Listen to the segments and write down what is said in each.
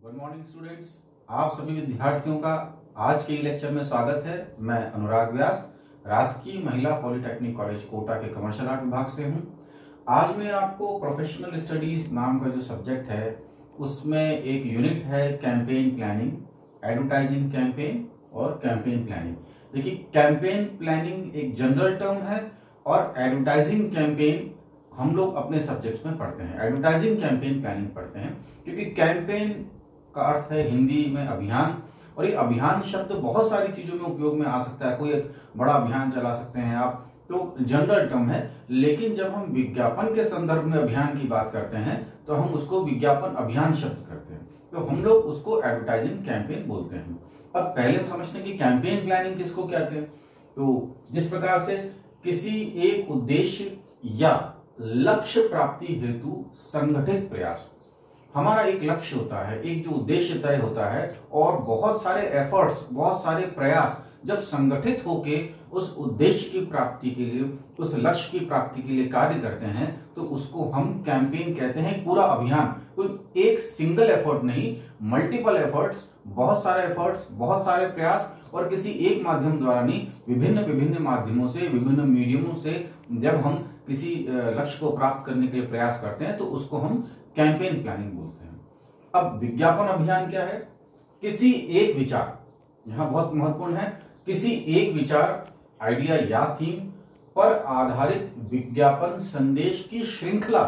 Good morning students. आप सभी विद्यार्थियों का आज के लेक्चर में स्वागत है। मैं अनुराग व्यास राजकीय महिला पॉलिटेक्निक कॉलेज कोटा के कमर्शियल आर्ट विभाग से हूं। आज मैं आपको प्रोफेशनल स्टडीज नाम का जो सब्जेक्ट है उसमें एक यूनिट है कैंपेन प्लानिंग, एडवर्टाइजिंग कैंपेन और कैंपेन प्लानिंग। देखिए, कैंपेन प्लानिंग एक जनरल टर्म है और एडवर्टाइजिंग कैंपेन हम लोग अपने सब्जेक्ट्स में पढ़ते हैं। एडवर्टाइजिंग कैंपेन प्लानिंग पढ़ते हैं क्योंकि कैंपेन का अर्थ है हिंदी में अभियान, और ये अभियान शब्द बहुत सारी चीजों में उपयोग में आ सकता है। कोई एक बड़ा अभियान चला सकते हैं आप, तो जनरल टर्म है। लेकिन जब हम विज्ञापन के संदर्भ में अभियान की बात करते हैं तो हम उसको विज्ञापन अभियान शब्द करते हैं, तो हम लोग उसको एडवर्टाइजिंग कैंपेन बोलते हैं। अब पहले हम समझते हैं कि कैंपेन प्लानिंग किसको कहते हैं। तो जिस प्रकार से किसी एक उद्देश्य या लक्ष्य प्राप्ति हेतु संगठित प्रयास, हमारा एक लक्ष्य होता है, एक जो उद्देश्य तय होता है और बहुत सारे एफर्ट्स, बहुत सारे प्रयास जब संगठित होके उस उद्देश्य की प्राप्ति के लिए, उस लक्ष्य की प्राप्ति के लिए कार्य करते हैं तो उसको हम कैंपेन कहते हैं। पूरा अभियान, कोई एक सिंगल एफर्ट नहीं, मल्टीपल एफर्ट्स, बहुत सारे एफर्ट्स, बहुत सारे प्रयास, और किसी एक माध्यम द्वारा नहीं, विभिन्न विभिन्न माध्यमों से, विभिन्न मीडियमों से जब हम किसी लक्ष्य को प्राप्त करने के लिए प्रयास करते हैं तो उसको हम कैंपेन प्लानिंग बोलते हैं। अब विज्ञापन अभियान क्या है? किसी एक विचार, यहां बहुत महत्वपूर्ण है, किसी एक विचार, आइडिया या थीम पर आधारित विज्ञापन संदेश की श्रृंखला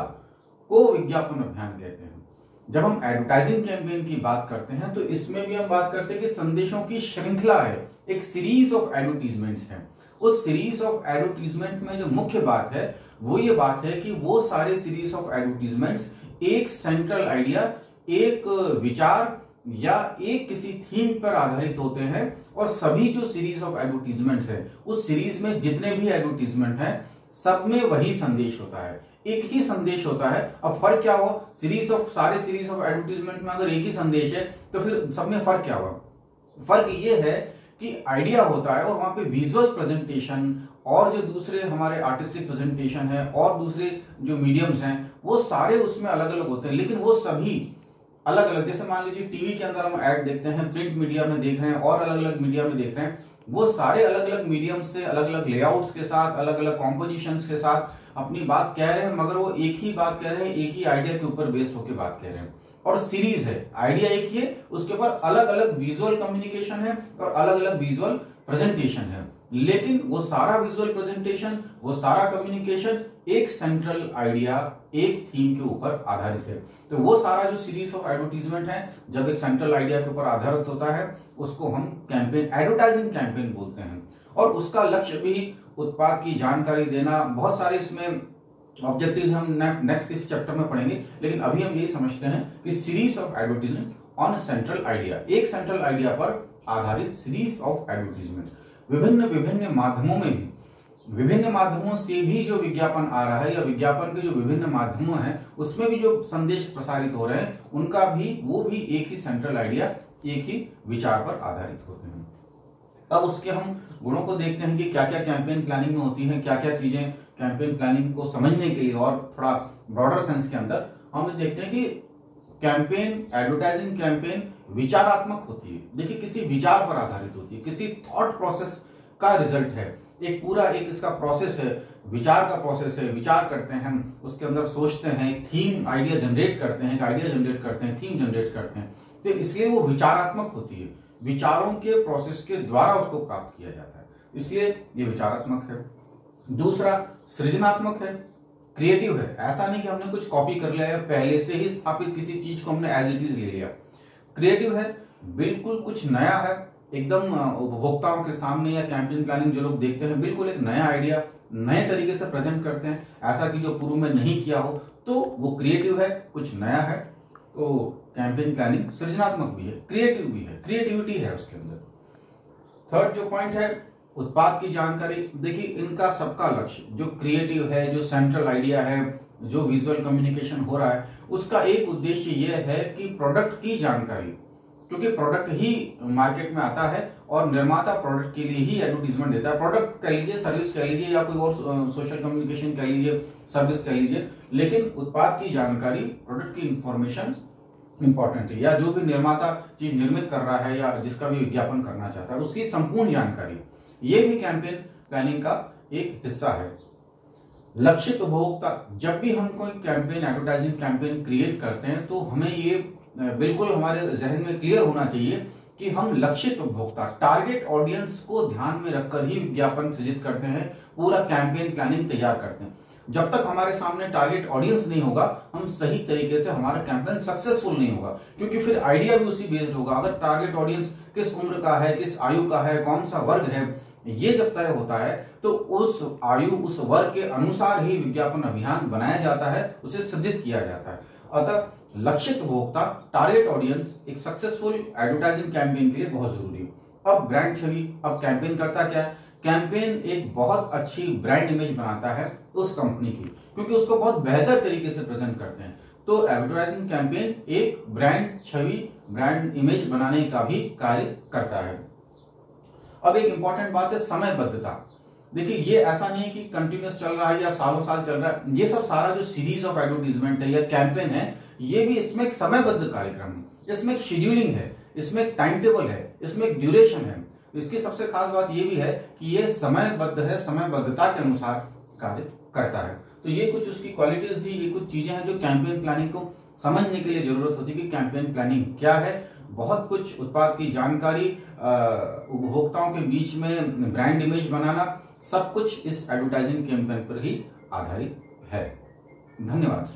को विज्ञापन अभियान कहते हैं। जब हम एडवर्टाइजिंग कैंपेन की बात करते हैं तो इसमें भी हम बात करते हैं कि संदेशों की श्रृंखला है, एक सीरीज ऑफ एडवर्टीजमेंट्स है। उस सीरीज ऑफ एडवर्टीजमेंट में जो मुख्य बात है वो ये बात है कि वो सारे सीरीज ऑफ एडवर्टीजमेंट्स एक सेंट्रल आइडिया, एक विचार या एक किसी थीम पर आधारित होते हैं, और सभी जो सीरीज ऑफ एडवर्टीजमेंट्स है उस सीरीज में जितने भी एडवर्टीजमेंट हैं सब में वही संदेश होता है, एक ही संदेश होता है। अब फर्क क्या हुआ? सारे सीरीज ऑफ एडवर्टीजमेंट में अगर एक ही संदेश है तो फिर सब में फर्क क्या हुआ? फर्क ये है कि आइडिया होता है और वहां पे विजुअल प्रेजेंटेशन और जो दूसरे हमारे आर्टिस्टिक प्रेजेंटेशन है और दूसरे जो मीडियम्स हैं वो सारे उसमें अलग अलग होते हैं, लेकिन वो सभी अलग अलग। जैसे मान लीजिए टीवी के अंदर हम ऐड देखते हैं, प्रिंट मीडिया में देख रहे हैं और अलग अलग मीडिया में देख रहे हैं, वो सारे अलग अलग मीडियम से, अलग अलग लेआउट्स के साथ, अलग अलग कॉम्पोजिशंस के साथ अपनी बात कह रहे हैं, मगर वो एक ही बात कह रहे हैं, एक ही आइडिया के ऊपर बेस्ड होकर बात कह रहे हैं। और सीरीज है, आइडिया एक ही है, उसके ऊपर अलग अलग विजुअल कम्युनिकेशन है और अलग अलग विजुअल प्रेजेंटेशन है, लेकिन वो सारा विजुअल प्रेजेंटेशन, वो सारा कम्युनिकेशन एक सेंट्रल आइडिया, एक थीम के ऊपर आधारित है। तो वो सारा जो सीरीज ऑफ एडवर्टीजमेंट है जब एक सेंट्रल आइडिया के ऊपर आधारित होता है उसको हम कैंपेन, एडवर्टाइजिंग कैंपेन बोलते हैं। और उसका लक्ष्य भी उत्पाद की जानकारी देना, बहुत सारे इसमें ऑब्जेक्टिव्स हम नेक्स्ट किसी चैप्टर में पढ़ेंगे, लेकिन अभी हम यही समझते हैं कि series of advertisement on central idea, एक सेंट्रल आइडिया पर आधारित सीरीज ऑफ एडवर्टीजमेंट। विभिन्न विभिन्न माध्यमों में भी, विभिन्न माध्यमों से भी जो विज्ञापन आ रहा है या विज्ञापन के जो विभिन्न माध्यमों हैं उसमें भी जो संदेश प्रसारित हो रहे हैं उनका भी, वो भी एक ही सेंट्रल आइडिया, एक ही विचार पर आधारित होते हैं। अब उसके हम गुणों को देखते हैं कि क्या क्या कैंपेन प्लानिंग में होती है, क्या क्या चीजें कैंपेन प्लानिंग को समझने के लिए और थोड़ा ब्रॉडर सेंस के अंदर हम देखते हैं कि कैंपेन, एडवर्टाइजिंग कैंपेन विचारात्मक होती है। देखिए, किसी विचार पर आधारित होती है, किसी थॉट प्रोसेस का रिजल्ट है, एक पूरा एक इसका प्रोसेस है, विचार का प्रोसेस है। विचार करते हैं हम, उसके अंदर सोचते हैं, थीम, आइडिया जनरेट करते हैं, आइडिया जनरेट करते हैं, थीम जनरेट करते हैं, तो इसलिए वो विचारात्मक होती है। विचारों के प्रोसेस के द्वारा उसको प्राप्त किया जाता है, इसलिए ये विचारात्मक है। दूसरा सृजनात्मक है, क्रिएटिव है। ऐसा नहीं कि हमने कुछ कॉपी कर लिया या पहले से ही स्थापित किसी चीज को हमने एज इट इज ले लिया। क्रिएटिव है, बिल्कुल कुछ नया है, एकदम उपभोक्ताओं के सामने या कैंपेन प्लानिंग जो लोग देखते हैं बिल्कुल एक नया आइडिया नए तरीके से प्रेजेंट करते हैं, ऐसा कि जो पूर्व में नहीं किया हो, तो वो क्रिएटिव है, कुछ नया है। तो कैंपेन प्लानिंग सृजनात्मक भी है, क्रिएटिव भी है, क्रिएटिविटी है उसके अंदर। थर्ड जो पॉइंट है, उत्पाद की जानकारी। देखिए, इनका सबका लक्ष्य, जो क्रिएटिव है, जो सेंट्रल आइडिया है, जो विजुअल कम्युनिकेशन हो रहा है, उसका एक उद्देश्य यह है कि प्रोडक्ट की जानकारी, क्योंकि प्रोडक्ट ही मार्केट में आता है और निर्माता प्रोडक्ट के लिए ही एडवर्टीजमेंट देता है। प्रोडक्ट कह लीजिए, सर्विस कह लीजिए, या कोई और सोशल कम्युनिकेशन कह लीजिए, सर्विस कह लीजिए, लेकिन उत्पाद की जानकारी, प्रोडक्ट की इंफॉर्मेशन इंपॉर्टेंट है, या जो भी निर्माता चीज निर्मित कर रहा है या जिसका भी विज्ञापन करना चाहता है उसकी संपूर्ण जानकारी, ये भी कैंपेन प्लानिंग का एक हिस्सा है। लक्षित उपभोक्ता, जब भी हम कोई कैंपेन, एडवर्टाइजिंग कैंपेन क्रिएट करते हैं तो हमें ये बिल्कुल हमारे जहन में क्लियर होना चाहिए कि हम लक्षित उपभोक्ता, टारगेट ऑडियंस को ध्यान में रखकर ही विज्ञापन सृजित करते हैं, पूरा कैंपेन प्लानिंग तैयार करते हैं। जब तक हमारे सामने टारगेट ऑडियंस नहीं होगा, हम सही तरीके से हमारा कैंपेन सक्सेसफुल नहीं होगा, क्योंकि फिर आइडिया भी उसी बेस्ड होगा। अगर टारगेट ऑडियंस किस उम्र का है, किस आयु का है, कौन सा वर्ग है, ये जब तय होता है तो उस आयु, उस वर्ग के अनुसार ही विज्ञापन अभियान बनाया जाता है, उसे सृजित किया जाता है। अतः लक्षित उपभोक्ता, टारगेट ऑडियंस एक सक्सेसफुल एडवर्टाइजिंग कैंपेन के लिए बहुत जरूरी है। अब ब्रांड छवि, अब कैंपेन करता क्या है? कैंपेन एक बहुत अच्छी ब्रांड इमेज बनाता है उस कंपनी की, क्योंकि उसको बहुत बेहतर तरीके से प्रेजेंट करते हैं। तो एडवर्टाइजिंग कैंपेन एक ब्रांड छवि, ब्रांड इमेज बनाने का भी कार्य करता है। अब एक इंपॉर्टेंट बात है समयबद्धता। देखिए, ये ऐसा नहीं कि कंटिन्यूस चल रहा है या सालों साल चल रहा है। ये सब सारा जो सीरीज ऑफ एडवर्टीजमेंट है या कैंपेन है, ये भी इसमें एक समयबद्ध कार्यक्रम है, इसमें एक शेड्यूलिंग है, इसमें एक टाइम टेबल है, इसमें एक ड्यूरेशन है। इसकी सबसे खास बात ये भी है कि ये समयबद्ध है, समयबद्धता के अनुसार कार्य करता है। तो ये कुछ उसकी क्वालिटीज थी, ये कुछ चीजें हैं जो कैंपेन प्लानिंग को समझने के लिए जरूरत होती है कि कैंपेन प्लानिंग क्या है। बहुत कुछ उत्पाद की जानकारी, उपभोक्ताओं के बीच में ब्रांड इमेज बनाना, सब कुछ इस एडवर्टाइजिंग कैंपेन पर ही आधारित है। धन्यवाद।